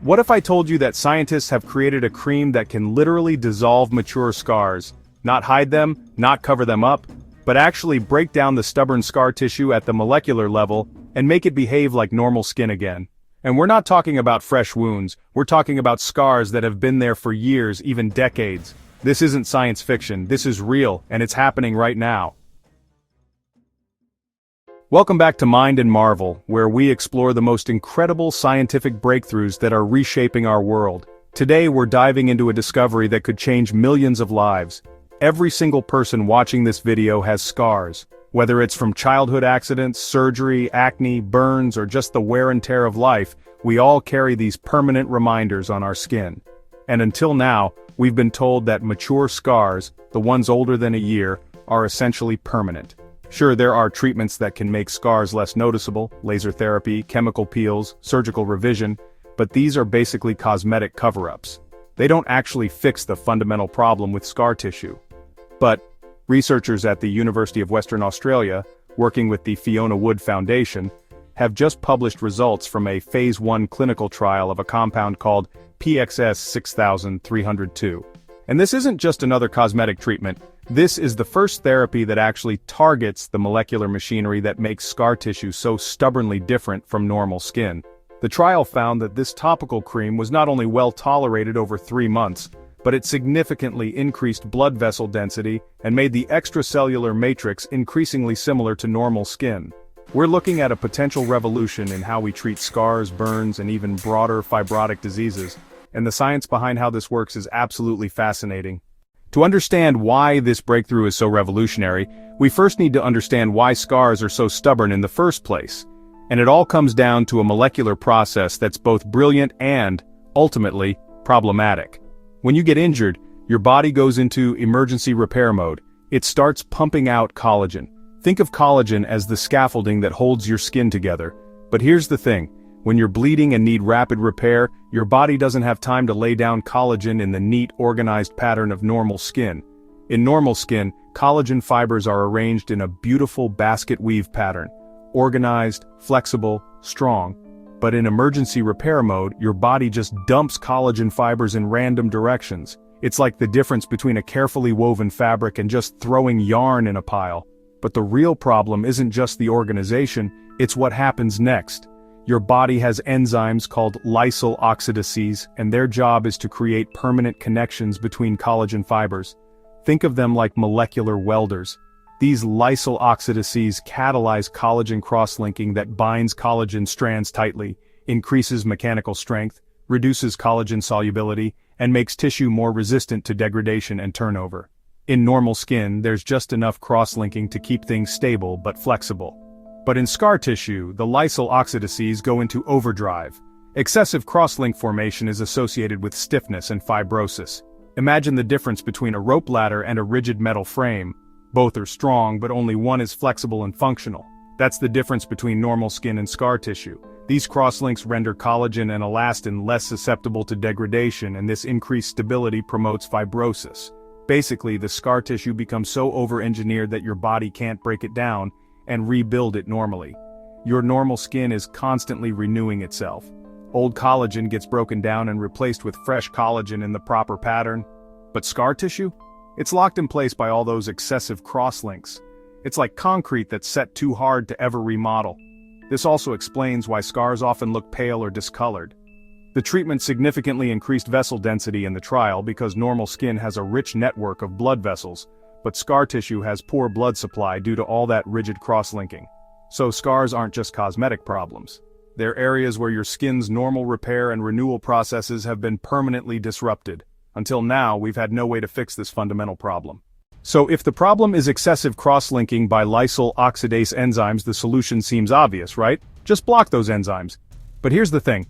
What if I told you that scientists have created a cream that can literally dissolve mature scars, not hide them, not cover them up, but actually break down the stubborn scar tissue at the molecular level and make it behave like normal skin again? And we're not talking about fresh wounds, we're talking about scars that have been there for years, even decades. This isn't science fiction, this is real, and it's happening right now. Welcome back to Mind and Marvel, where we explore the most incredible scientific breakthroughs that are reshaping our world. Today we're diving into a discovery that could change millions of lives. Every single person watching this video has scars. Whether it's from childhood accidents, surgery, acne, burns, or just the wear and tear of life, we all carry these permanent reminders on our skin. And until now, we've been told that mature scars, the ones older than a year, are essentially permanent. Sure, there are treatments that can make scars less noticeable, laser therapy, chemical peels, surgical revision, but these are basically cosmetic cover-ups. They don't actually fix the fundamental problem with scar tissue. But researchers at the University of Western Australia, working with the Fiona Wood Foundation, have just published results from a Phase 1 clinical trial of a compound called PXS-6302. And this isn't just another cosmetic treatment. This is the first therapy that actually targets the molecular machinery that makes scar tissue so stubbornly different from normal skin. The trial found that this topical cream was not only well tolerated over 3 months, but it significantly increased blood vessel density and made the extracellular matrix increasingly similar to normal skin. We're looking at a potential revolution in how we treat scars, burns, and even broader fibrotic diseases, and the science behind how this works is absolutely fascinating. To understand why this breakthrough is so revolutionary, we first need to understand why scars are so stubborn in the first place. And it all comes down to a molecular process that's both brilliant and, ultimately, problematic. When you get injured, your body goes into emergency repair mode. It starts pumping out collagen. Think of collagen as the scaffolding that holds your skin together. But here's the thing. When you're bleeding and need rapid repair, your body doesn't have time to lay down collagen in the neat, organized pattern of normal skin. In normal skin, collagen fibers are arranged in a beautiful basket weave pattern, organized, flexible, strong. But in emergency repair mode, your body just dumps collagen fibers in random directions. It's like the difference between a carefully woven fabric and just throwing yarn in a pile. But the real problem isn't just the organization, it's what happens next. Your body has enzymes called lysyl oxidases, and their job is to create permanent connections between collagen fibers. Think of them like molecular welders. These lysyl oxidases catalyze collagen cross-linking that binds collagen strands tightly, increases mechanical strength, reduces collagen solubility, and makes tissue more resistant to degradation and turnover. In normal skin, there's just enough cross-linking to keep things stable but flexible. But in scar tissue, the lysyl oxidases go into overdrive. Excessive cross-link formation is associated with stiffness and fibrosis. Imagine the difference between a rope ladder and a rigid metal frame. Both are strong, but only one is flexible and functional. That's the difference between normal skin and scar tissue. These cross-links render collagen and elastin less susceptible to degradation, and this increased stability promotes fibrosis. Basically, the scar tissue becomes so over-engineered that your body can't break it down and rebuild it normally. Your normal skin is constantly renewing itself. Old collagen gets broken down and replaced with fresh collagen in the proper pattern. But scar tissue? It's locked in place by all those excessive crosslinks. It's like concrete that's set too hard to ever remodel. This also explains why scars often look pale or discolored. The treatment significantly increased vessel density in the trial because normal skin has a rich network of blood vessels, but scar tissue has poor blood supply due to all that rigid cross-linking. So scars aren't just cosmetic problems. They're areas where your skin's normal repair and renewal processes have been permanently disrupted. Until now, we've had no way to fix this fundamental problem. So if the problem is excessive cross-linking by lysyl oxidase enzymes, the solution seems obvious, right? Just block those enzymes. But here's the thing.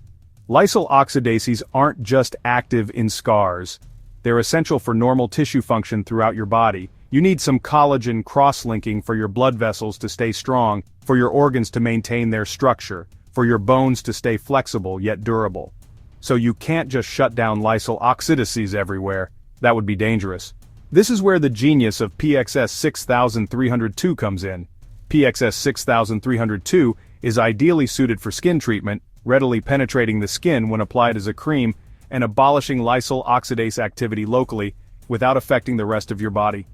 Lysyl oxidases aren't just active in scars. They're essential for normal tissue function throughout your body. You need some collagen cross-linking for your blood vessels to stay strong, for your organs to maintain their structure, for your bones to stay flexible yet durable. So you can't just shut down lysyl oxidases everywhere. That would be dangerous. This is where the genius of PXS-6302 comes in. PXS-6302 is ideally suited for skin treatment, readily penetrating the skin when applied as a cream and abolishing lysyl oxidase activity locally without affecting the rest of your body.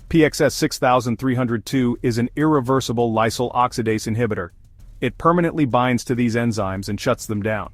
PXS 6302 is an irreversible lysyl oxidase inhibitor. It permanently binds to these enzymes and shuts them down,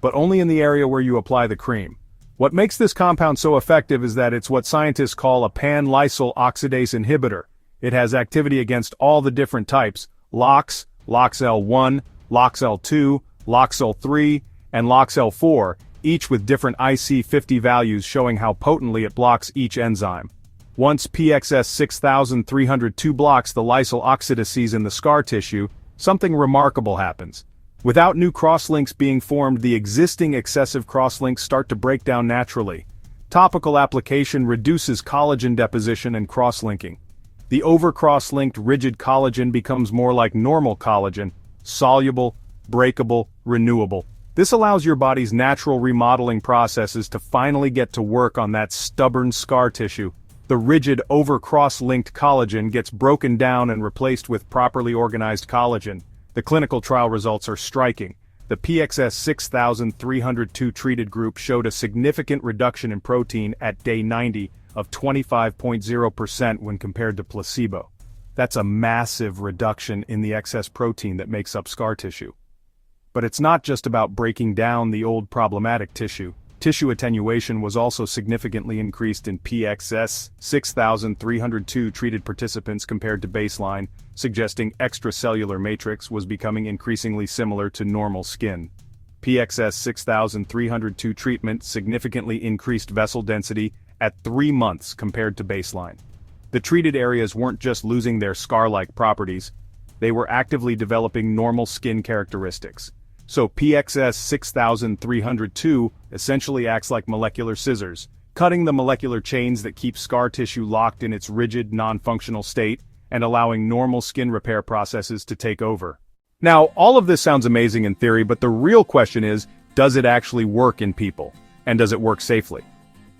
but only in the area where you apply the cream. What makes this compound so effective is that it's what scientists call a pan-lysyl oxidase inhibitor. It has activity against all the different types: LOX, LOXL1, LOXL2, LOXL3, and LOXL4, each with different IC50 values showing how potently it blocks each enzyme. Once PXS 6302 blocks the lysyl oxidases in the scar tissue, something remarkable happens. Without new crosslinks being formed, the existing excessive crosslinks start to break down naturally. Topical application reduces collagen deposition and crosslinking. The over-cross-linked rigid collagen becomes more like normal collagen, soluble, breakable, renewable. This allows your body's natural remodeling processes to finally get to work on that stubborn scar tissue. The rigid over-cross-linked collagen gets broken down and replaced with properly organized collagen. The clinical trial results are striking. The PXS 6302 treated group showed a significant reduction in protein at day 90 of 25.0% when compared to placebo. That's a massive reduction in the excess protein that makes up scar tissue. But it's not just about breaking down the old problematic tissue. Tissue attenuation was also significantly increased in PXS 6302 treated participants compared to baseline, suggesting extracellular matrix was becoming increasingly similar to normal skin. PXS 6302 treatment significantly increased vessel density at 3 months compared to baseline. The treated areas weren't just losing their scar-like properties, they were actively developing normal skin characteristics. So PXS 6302 essentially acts like molecular scissors, cutting the molecular chains that keep scar tissue locked in its rigid, non-functional state, and allowing normal skin repair processes to take over. Now, all of this sounds amazing in theory, but the real question is, does it actually work in people? And does it work safely?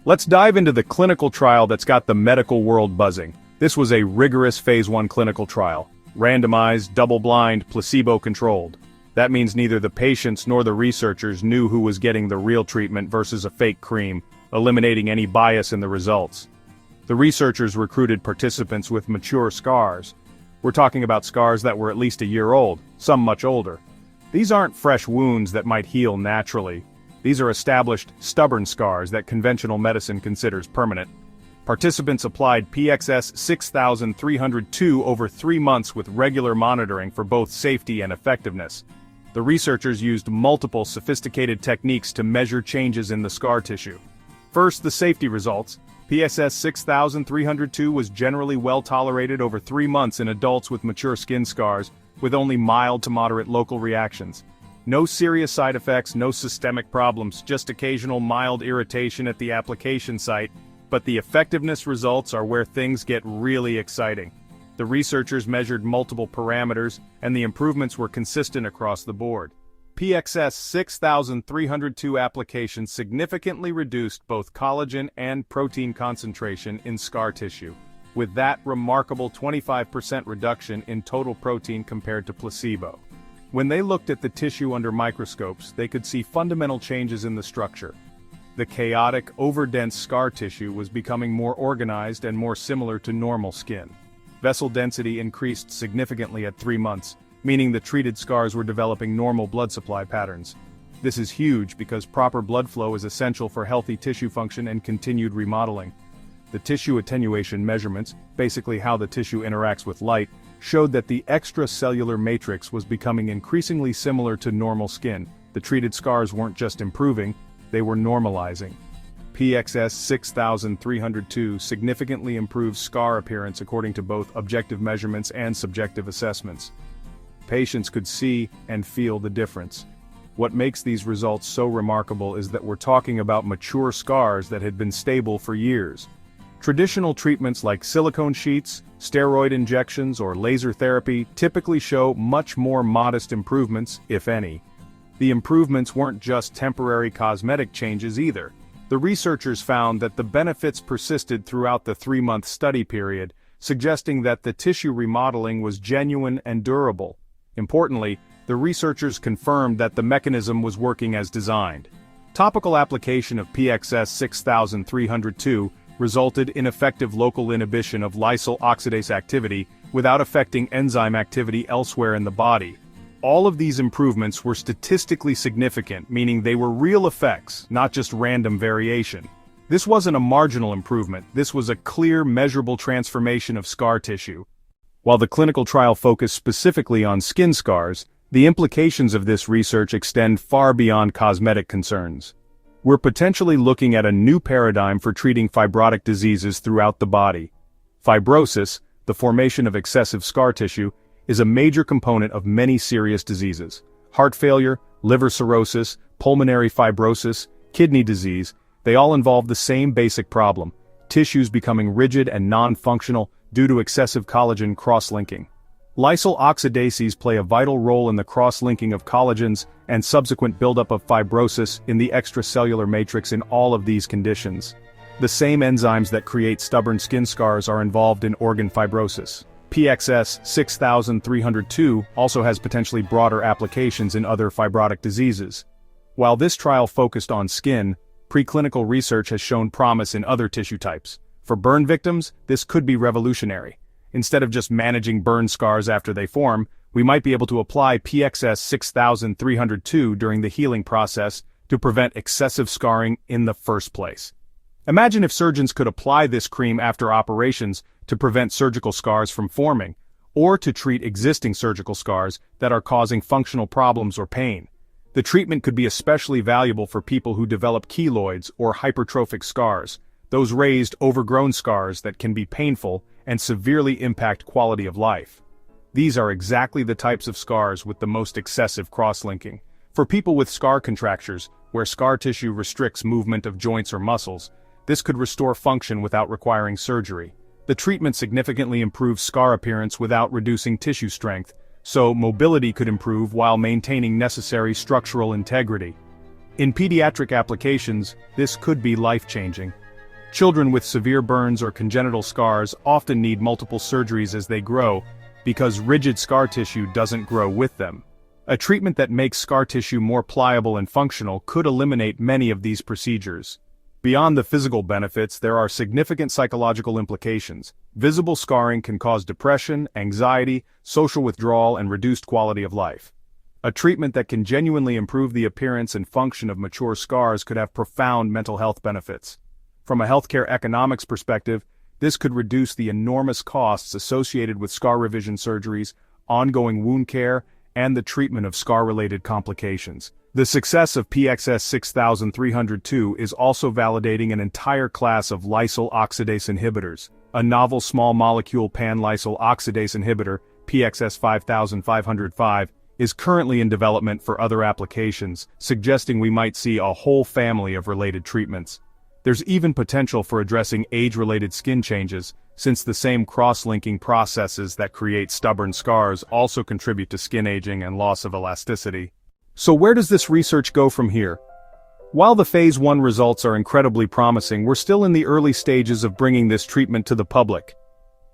Let's dive into the clinical trial that's got the medical world buzzing. This was a rigorous phase 1 clinical trial, randomized, double-blind, placebo-controlled. That means neither the patients nor the researchers knew who was getting the real treatment versus a fake cream, eliminating any bias in the results. The researchers recruited participants with mature scars. We're talking about scars that were at least a year old, some much older. These aren't fresh wounds that might heal naturally. These are established, stubborn scars that conventional medicine considers permanent. Participants applied PXS 6302 over 3 months with regular monitoring for both safety and effectiveness. The researchers used multiple sophisticated techniques to measure changes in the scar tissue. First, the safety results. PXS 6302 was generally well tolerated over 3 months in adults with mature skin scars, with only mild to moderate local reactions. No serious side effects, no systemic problems, just occasional mild irritation at the application site, but the effectiveness results are where things get really exciting. The researchers measured multiple parameters, and the improvements were consistent across the board. PXS 6302 application significantly reduced both collagen and protein concentration in scar tissue, with that remarkable 25% reduction in total protein compared to placebo. When they looked at the tissue under microscopes, they could see fundamental changes in the structure. The chaotic, overdense scar tissue was becoming more organized and more similar to normal skin. Vessel density increased significantly at 3 months, meaning the treated scars were developing normal blood supply patterns. This is huge because proper blood flow is essential for healthy tissue function and continued remodeling. The tissue attenuation measurements, basically how the tissue interacts with light, showed that the extracellular matrix was becoming increasingly similar to normal skin. The treated scars weren't just improving, they were normalizing. PXS 6302 significantly improves scar appearance according to both objective measurements and subjective assessments. Patients could see and feel the difference. What makes these results so remarkable is that we're talking about mature scars that had been stable for years. Traditional treatments like silicone sheets, steroid injections, or laser therapy typically show much more modest improvements, if any. The improvements weren't just temporary cosmetic changes either. The researchers found that the benefits persisted throughout the 3-month study period, suggesting that the tissue remodeling was genuine and durable. Importantly, the researchers confirmed that the mechanism was working as designed. Topical application of PXS 6302 resulted in effective local inhibition of lysyl oxidase activity without affecting enzyme activity elsewhere in the body. All of these improvements were statistically significant, meaning they were real effects, not just random variation. This wasn't a marginal improvement, this was a clear, measurable transformation of scar tissue. While the clinical trial focused specifically on skin scars, the implications of this research extend far beyond cosmetic concerns. We're potentially looking at a new paradigm for treating fibrotic diseases throughout the body. Fibrosis, the formation of excessive scar tissue, is a major component of many serious diseases. Heart failure, liver cirrhosis, pulmonary fibrosis, kidney disease, they all involve the same basic problem: tissues becoming rigid and non-functional due to excessive collagen cross-linking. Lysyl oxidases play a vital role in the cross-linking of collagens and subsequent buildup of fibrosis in the extracellular matrix in all of these conditions. The same enzymes that create stubborn skin scars are involved in organ fibrosis. PXS 6302 also has potentially broader applications in other fibrotic diseases. While this trial focused on skin, preclinical research has shown promise in other tissue types. For burn victims, this could be revolutionary. Instead of just managing burn scars after they form, we might be able to apply PXS 6302 during the healing process to prevent excessive scarring in the first place. Imagine if surgeons could apply this cream after operations to prevent surgical scars from forming, or to treat existing surgical scars that are causing functional problems or pain. The treatment could be especially valuable for people who develop keloids or hypertrophic scars, those raised, overgrown scars that can be painful and severely impact quality of life. These are exactly the types of scars with the most excessive cross-linking. For people with scar contractures, where scar tissue restricts movement of joints or muscles, this could restore function without requiring surgery. The treatment significantly improves scar appearance without reducing tissue strength, so mobility could improve while maintaining necessary structural integrity. In pediatric applications, this could be life-changing. Children with severe burns or congenital scars often need multiple surgeries as they grow, because rigid scar tissue doesn't grow with them. A treatment that makes scar tissue more pliable and functional could eliminate many of these procedures. Beyond the physical benefits, there are significant psychological implications. Visible scarring can cause depression, anxiety, social withdrawal, and reduced quality of life. A treatment that can genuinely improve the appearance and function of mature scars could have profound mental health benefits. From a healthcare economics perspective, this could reduce the enormous costs associated with scar revision surgeries, ongoing wound care, and the treatment of scar-related complications. The success of PXS 6302 is also validating an entire class of lysyl oxidase inhibitors. A novel small molecule pan-lysyl oxidase inhibitor, PXS 5505, is currently in development for other applications, suggesting we might see a whole family of related treatments. There's even potential for addressing age-related skin changes, since the same cross-linking processes that create stubborn scars also contribute to skin aging and loss of elasticity. So where does this research go from here? While the Phase 1 results are incredibly promising, we're still in the early stages of bringing this treatment to the public.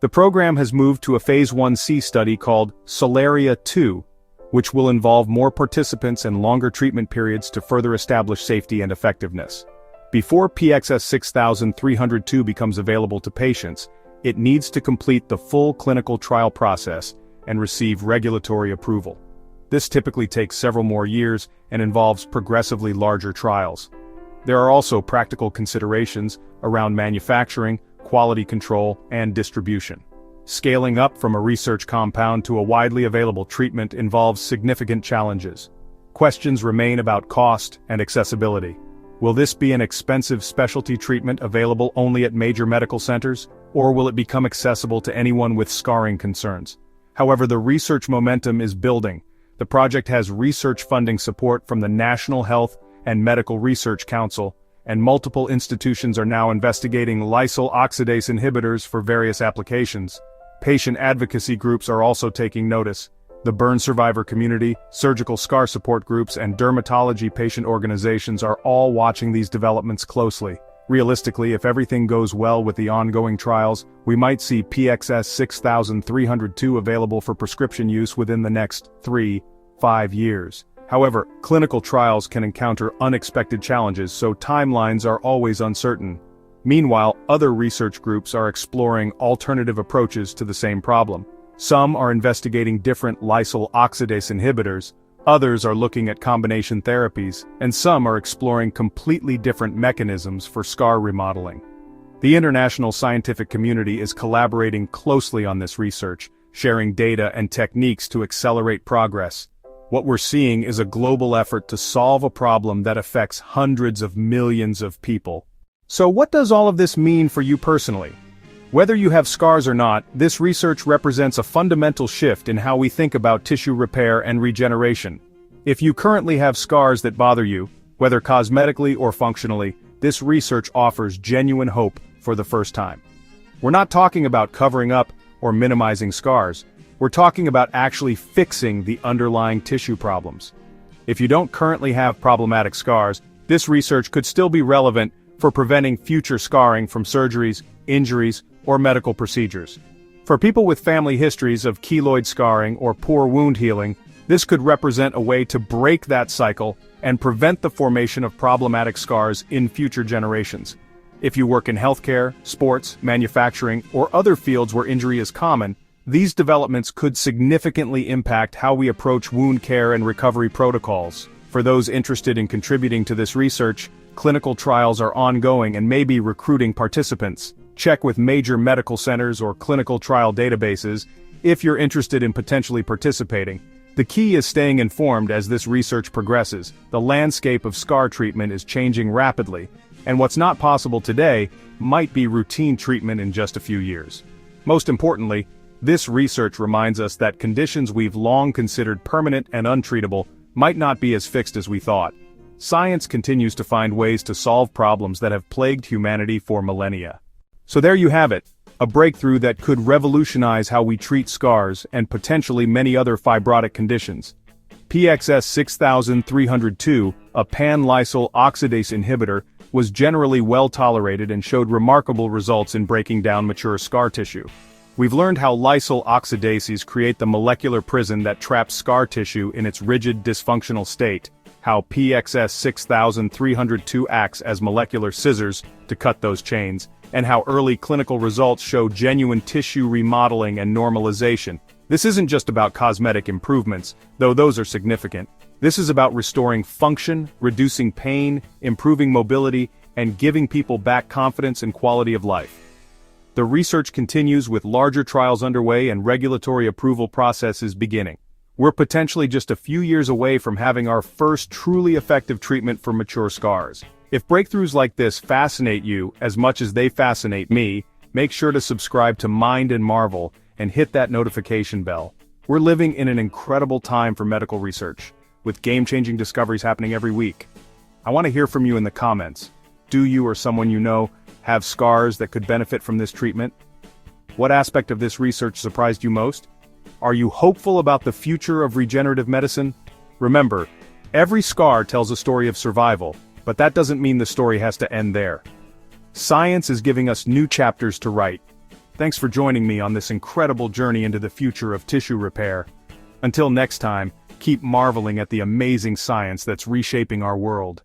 The program has moved to a Phase 1C study called Solaria 2, which will involve more participants and longer treatment periods to further establish safety and effectiveness. Before PXS 6302 becomes available to patients, it needs to complete the full clinical trial process and receive regulatory approval. This typically takes several more years and involves progressively larger trials. There are also practical considerations around manufacturing, quality control, and distribution. Scaling up from a research compound to a widely available treatment involves significant challenges. Questions remain about cost and accessibility. Will this be an expensive specialty treatment available only at major medical centers, or will it become accessible to anyone with scarring concerns? However, the research momentum is building. The project has research funding support from the National Health and Medical Research Council, and multiple institutions are now investigating lysyl oxidase inhibitors for various applications. Patient advocacy groups are also taking notice. The burn survivor community, surgical scar support groups, and dermatology patient organizations are all watching these developments closely. Realistically, if everything goes well with the ongoing trials, we might see PXS 6302 available for prescription use within the next 3-5 5 years. However, clinical trials can encounter unexpected challenges, so timelines are always uncertain. Meanwhile, other research groups are exploring alternative approaches to the same problem. Some are investigating different lysyl oxidase inhibitors, others are looking at combination therapies, and some are exploring completely different mechanisms for scar remodeling. The international scientific community is collaborating closely on this research, sharing data and techniques to accelerate progress. What we're seeing is a global effort to solve a problem that affects hundreds of millions of people. So what does all of this mean for you personally? Whether you have scars or not, this research represents a fundamental shift in how we think about tissue repair and regeneration. If you currently have scars that bother you, whether cosmetically or functionally, this research offers genuine hope for the first time. We're not talking about covering up or minimizing scars. We're talking about actually fixing the underlying tissue problems. If you don't currently have problematic scars, this research could still be relevant for preventing future scarring from surgeries, injuries, or medical procedures. For people with family histories of keloid scarring or poor wound healing, this could represent a way to break that cycle and prevent the formation of problematic scars in future generations. If you work in healthcare, sports, manufacturing, or other fields where injury is common, these developments could significantly impact how we approach wound care and recovery protocols. For those interested in contributing to this research, clinical trials are ongoing and may be recruiting participants. Check with major medical centers or clinical trial databases if you're interested in potentially participating. The key is staying informed as this research progresses. The landscape of scar treatment is changing rapidly, and what's not possible today might be routine treatment in just a few years. Most importantly, this research reminds us that conditions we've long considered permanent and untreatable might not be as fixed as we thought. Science continues to find ways to solve problems that have plagued humanity for millennia. So there you have it, a breakthrough that could revolutionize how we treat scars and potentially many other fibrotic conditions. PXS 6302, a pan-lysyl oxidase inhibitor, was generally well tolerated and showed remarkable results in breaking down mature scar tissue. We've learned how lysyl oxidases create the molecular prison that traps scar tissue in its rigid, dysfunctional state, how PXS 6302 acts as molecular scissors to cut those chains, and how early clinical results show genuine tissue remodeling and normalization. This isn't just about cosmetic improvements, though those are significant. This is about restoring function, reducing pain, improving mobility, and giving people back confidence and quality of life. The research continues with larger trials underway and regulatory approval processes beginning. We're potentially just a few years away from having our first truly effective treatment for mature scars. If breakthroughs like this fascinate you as much as they fascinate me, make sure to subscribe to Mind and Marvel and hit that notification bell. We're living in an incredible time for medical research, with game-changing discoveries happening every week. I want to hear from you in the comments. Do you or someone you know have scars that could benefit from this treatment? What aspect of this research surprised you most? Are you hopeful about the future of regenerative medicine? Remember, every scar tells a story of survival, but that doesn't mean the story has to end there. Science is giving us new chapters to write. Thanks for joining me on this incredible journey into the future of tissue repair. Until next time, keep marveling at the amazing science that's reshaping our world.